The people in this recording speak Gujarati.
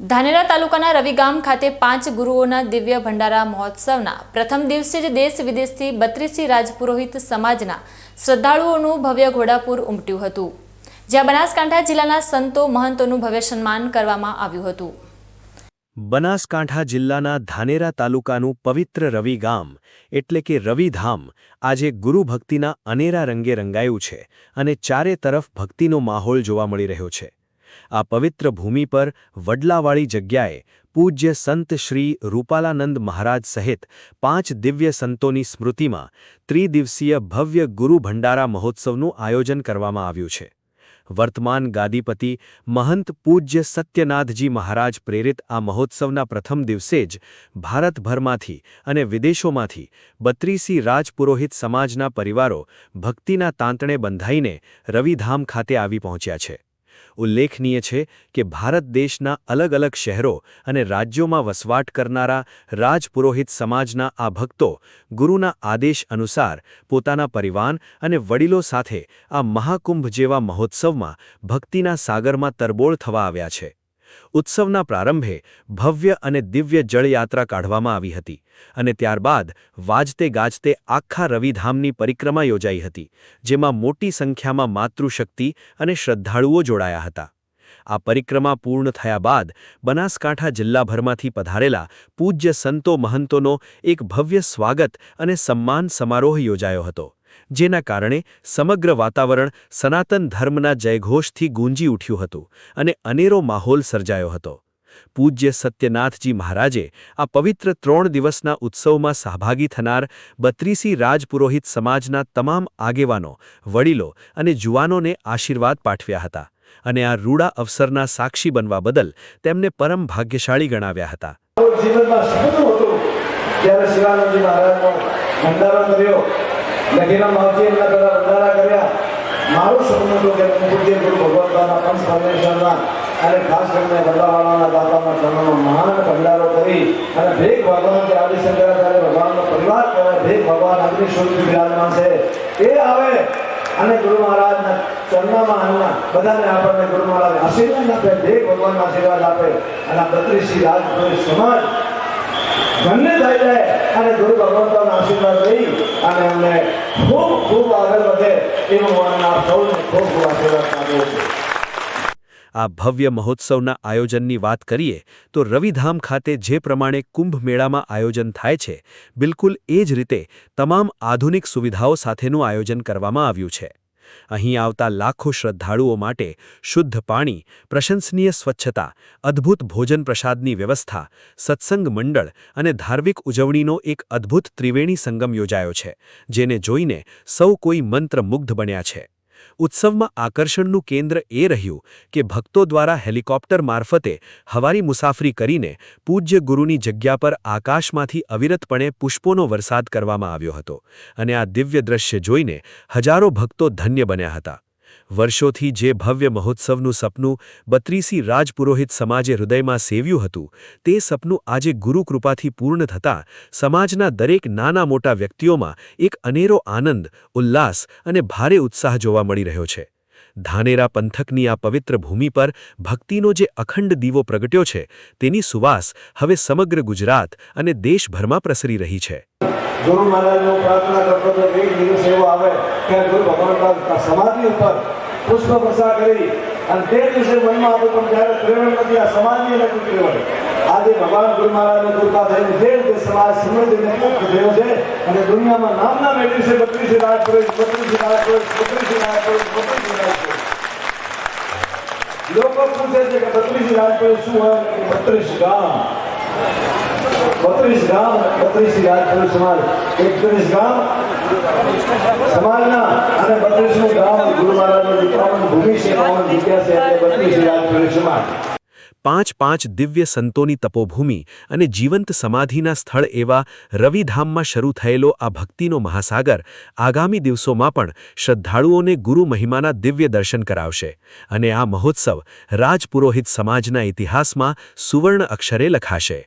ધાનેરા તાલુકાના રવિગામ ખાતે 5 ગુરુઓના દિવ્ય ભંડારા મહોત્સવના પ્રથમ દિવસે જ દેશ વિદેશથી 32 રાજપુરોહિત સમાજના શ્રદ્ધાળુઓનું ભવ્ય ઘોડાપુર ઉમટ્યું હતું, જ્યાં બનાસકાંઠા જિલ્લાના સંતો મહંતોનું ભવ્ય સન્માન કરવામાં આવ્યું હતું। બનાસકાંઠા જિલ્લાના ધાનેરા તાલુકાનું પવિત્ર રવિગામ એટલે કે રવિધામ આજે ગુરુભક્તિના અનેરા રંગે રંગાયું છે અને ચારે તરફ ભક્તિનો માહોલ જોવા મળી રહ્યો છે। આ પવિત્ર ભૂમિ પર વડલાવાળી જગ્યાએ પૂજ્ય સંત શ્રી રૂપાલાનંદ મહારાજ સહિત 5 દિવ્ય સંતોની સ્મૃતિમાં ત્રિદિવસીય ભવ્ય ગુરુ ભંડારા મહોત્સવનું આયોજન કરવામાં આવ્યું છે। વર્તમાન ગાદીપતિ મહંત પૂજ્ય સત્યનાથજી મહારાજ પ્રેરિત આ મહોત્સવના પ્રથમ દિવસે જ ભારતભરમાંથી અને વિદેશોમાંથી 32 રાજપુરોહિત સમાજના પરિવારો ભક્તિના તાંતણે બંધાઈને રવિધામ ખાતે આવી પહોંચ્યા છે। ઉલ્લેખનીય છે કે ભારત દેશના અલગ અલગ શહેરો અને રાજ્યોમાં વસવાટ કરનારા રાજપુરોહિત સમાજના આ ભક્તો ગુરુના આદેશ અનુસાર પોતાના પરિવાર અને વડીલો સાથે આ મહાકુંભ જેવા મહોત્સવમાં ભક્તિના સાગરમાં તરબોળ થવા આવ્યા છે। ઉત્સવના પ્રારંભે ભવ્ય અને દિવ્ય જળયાત્રા કાઢવામાં આવી હતી અને ત્યારબાદ વાજતે ગાજતે આખા રવિધામની પરિક્રમા યોજાઈ હતી, જેમાં મોટી સંખ્યામાં માતૃશક્તિ અને શ્રદ્ધાળુઓ જોડાયા હતા। આ પરિક્રમા પૂર્ણ થયા બાદ બનાસકાંઠા જિલ્લાભરમાંથી પધારેલા પૂજ્ય સંતો મહંતોનો એક ભવ્ય સ્વાગત અને સન્માન સમારોહ યોજાયો હતો, જેના કારણે સમગ્ર વાતાવરણ સનાતન ધર્મના જયઘોષથી ગૂંજી ઉઠ્યું હતું અને અનેરો માહોલ સર્જાયો હતો। પૂજ્ય સત્યનાથજી મહારાજે આ પવિત્ર 3 દિવસના ઉત્સવમાં સહભાગી થનાર 32 રાજપુરોહિત સમાજના તમામ આગેવાનો, વડીલો અને જુવાનોને આશીર્વાદ પાઠવ્યા હતા અને આ રૂડા અવસરના સાક્ષી બનવા બદલ તેમને પરમ ભાગ્યશાળી ગણાવ્યા હતા। લખીના માવજી એમના પેલા બંધારા કર્યા। મારું સપનું હતું કે પૂજ્ય ગુરુ ભગવંતના પંચ પરમેશ્વરના અને ખાસ કરીને વડલાવાળાના દાદાના ચરણોનો મહાન ભંડારો કરી અને ભેગ ભગવાન જે આદિ શંકરાચાર્ય ભગવાનનો પરિવાર કહેવાય, ભેગ ભગવાન અગ્નિ સ્વરૂપ વિરાજમાન છે, એ આવે અને ગુરુ મહારાજના ચરણોમાં આના બધાને આપણને ગુરુ મહારાજ આશીર્વાદ આપે, ભેગ ભગવાનના આશીર્વાદ આપે અને આ 32 રાજપુરોહિત સમાજ બંને થઈ જાય અને ગુરુ ભગવંતના આશીર્વાદ લઈ અને અમને ખૂબ ખૂબ આગળ વધે એનું હું આપ સૌને ખૂબ ખૂબ આશીર્વાદ આપું છું। આ ભવ્ય મહોત્સવના આયોજનની વાત કરીએ તો રવિધામ ખાતે જે પ્રમાણે કુંભ મેળામાં આયોજન થાય છે, બિલકુલ એ જ રીતે તમામ આધુનિક સુવિધાઓ સાથેનું આયોજન કરવામાં આવ્યું છે। અહીં આવતા લાખો શ્રદ્ધાળુઓ માટે શુદ્ધ પાણી, પ્રશંસનીય સ્વચ્છતા, અદ્ભુત ભોજન પ્રસાદની વ્યવસ્થા, સત્સંગ મંડળ અને ધાર્મિક ઉજવણીનો એક અદ્ભુત ત્રિવેણી સંગમ યોજાયો છે, જેને જોઈને સૌ કોઈ મંત્રમુગ્ધ બન્યા છે। ઉત્સવમાં આકર્ષણનું કેન્દ્ર એ રહ્યું કે ભક્તો દ્વારા હેલિકોપ્ટર મારફતે હવારી મુસાફરી કરીને પૂજ્ય ગુરુની જગ્યા પર આકાશમાંથી અવિરતપણે પુષ્પોનો વરસાદ કરવામાં આવ્યો હતો અને આ દિવ્ય દ્રશ્ય જોઈને હજારો ભક્તો ધન્ય બન્યા હતા। વર્ષોથી જે ભવ્ય મહોત્સવનું સપનું 32 રાજપુરોહિત સમાજે હૃદયમાં સેવ્યું હતું, તે સપનું આજે ગુરુકૃપાથી પૂર્ણ થતાં સમાજના દરેક નાના મોટા વ્યક્તિઓમાં એક અનેરો આનંદ, ઉલ્લાસ અને ભારે ઉત્સાહ જોવા મળી રહ્યો છે। ધાનેરા પંથકની આ પવિત્ર ભૂમિ પર ભક્તિનો જે અખંડ દીવો પ્રગટ્યો છે, તેની સુવાસ હવે સમગ્ર ગુજરાત અને દેશભરમાં પ્રસરી રહી છે। ગુરુ મહારાજનો પ્રાર્થના કરતો તો એક દિવસ એવો આવે કે ગુરુ ભગવાનના સમાધિ ઉપર પુષ્પ વર્ષા કરી અને તે દિવસે મનમાં હતું, પણ ત્યારે પ્રેરણ નથી, આ સમાધિ નથી પ્રેરણ। આજે ભગવાન ગુરુ મહારાજની કૃપા થઈને જે રીતે સમાજ સમૃદ્ધિને મુક્ત થયો છે અને દુનિયામાં નામના મેળવી છે 32 રાજપુરોહિત, 32 રાજપુરોહિત, 32 રાજપુરોહિત, 32 રાજપુરોહિત। લોકો પૂછે છે કે 32 રાજપુરોહિત શું હોય? 32 ગામ, 32 ગામ, 32 રાજપુરોહિત સમાજ, 31 ગામ સમાજના અને 32મું ગામ ગુરુ મહારાજની દીકરાની ભૂમિ છે, જગ્યા છે, એટલે 32 રાજપુરોહિત સમાજ। 5 દિવ્ય સંતોની તપોભૂમિ અને જીવંત સમાધિના સ્થળ એવા રવિધામમાં શરૂ થયેલો આ ભક્તિનો મહાસાગર આગામી દિવસોમાં પણ શ્રદ્ધાળુઓને ગુરુ મહિમાના દિવ્ય દર્શન કરાવશે અને આ મહોત્સવ રાજપુરોહિત સમાજના ઇતિહાસમાં સુવર્ણ અક્ષરે લખાશે।